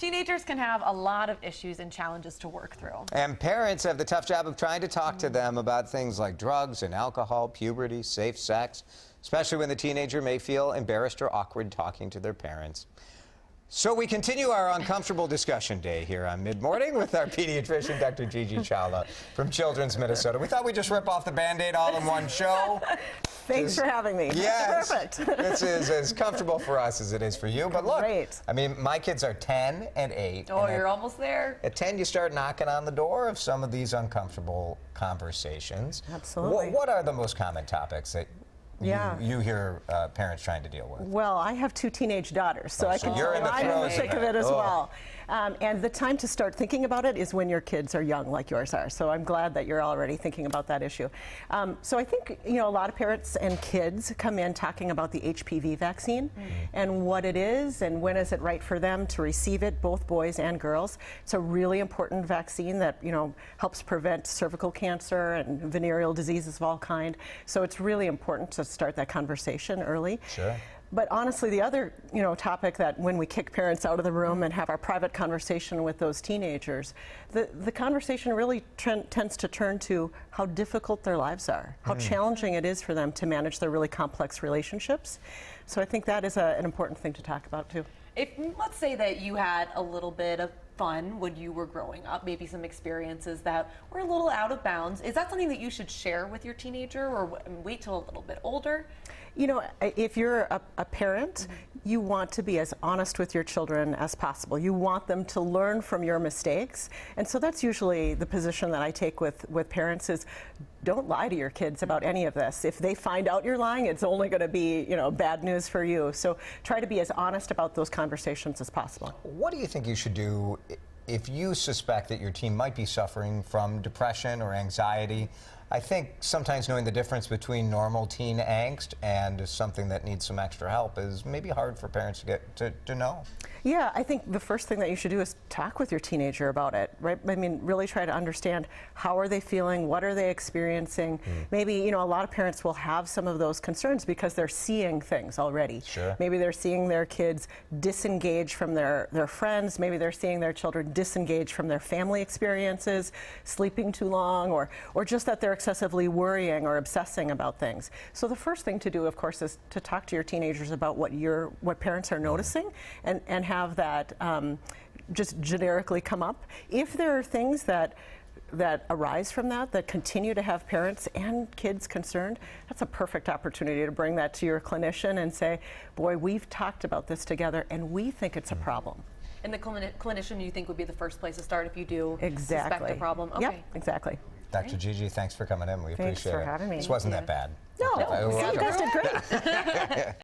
Teenagers can have a lot of issues and challenges to work through. And parents have the tough job of trying to talk to them about things like drugs and alcohol, puberty, safe sex, especially when the teenager may feel embarrassed or awkward talking to their parents. So we continue our uncomfortable discussion day here on Mid-Morning with our pediatrician, Dr. Gigi Chawla from Children's Minnesota. We thought we'd just rip off the Band-Aid all in one show. Thanks for having me. Yes. Perfect. This is as comfortable for us as it is for you. But look, Great. I mean, my kids are 10 and 8. Oh, and you're almost there. At 10, you start knocking on the door of some of these uncomfortable conversations. Absolutely. What are the most common topics that Yeah. you hear parents trying to deal with? Well, I have 2 teenage daughters, so I can you're tell in the I'm in the throes thick of of it it. as Oh. well. And the time to start thinking about it is when your kids are young, like yours are. So I'm glad that you're already thinking about that issue. So I think, you know, a lot of parents and kids come in talking about the HPV vaccine and what it is and when is it right for them to receive it, both boys and girls. It's a really important vaccine that, you know, helps prevent cervical cancer and venereal diseases of all kind. So it's really important to start that conversation early. Sure. But honestly, the other, you know, topic that when we kick parents out of the room and have our private conversation with those teenagers, the conversation really tends to turn to how difficult their lives are, how challenging it is for them to manage their really complex relationships. So I think that is an important thing to talk about too. If let's say that you had a little bit of fun when you were growing up, maybe some experiences that were a little out of bounds, is that something that you should share with your teenager or wait till a little bit older? You know, if you're a parent, you want to be as honest with your children as possible. You want them to learn from your mistakes. And so that's usually the position that I take with parents is don't lie to your kids about any of this. If they find out you're lying, it's only going to be, you know, bad news for you. So try to be as honest about those conversations as possible. What do you think you should do if you suspect that your teen might be suffering from depression or anxiety? I think sometimes knowing the difference between normal teen angst and something that needs some extra help is maybe hard for parents to get to know. Yeah, I think the first thing that you should do is talk with your teenager about it, right? I mean, really try to understand how are they feeling, what are they experiencing. Maybe, you know, a lot of parents will have some of those concerns because they're seeing things already. Sure. Maybe they're seeing their kids disengage from their friends. Maybe they're seeing their children disengage from their family experiences, sleeping too long, or just that they're excessively worrying or obsessing about things. So the first thing to do, of course, is to talk to your teenagers about what parents are noticing and have that just generically come up. If there are things that arise from that continue to have parents and kids concerned, that's a perfect opportunity to bring that to your clinician and say, boy, we've talked about this together and we think it's a problem. And the clinician you think would be the first place to start if you do Exactly. suspect a problem? Okay. Yep, exactly. Dr. Gigi, thanks for coming in. We Thanks appreciate for it. having me. This wasn't that bad. No, It was you guys did great.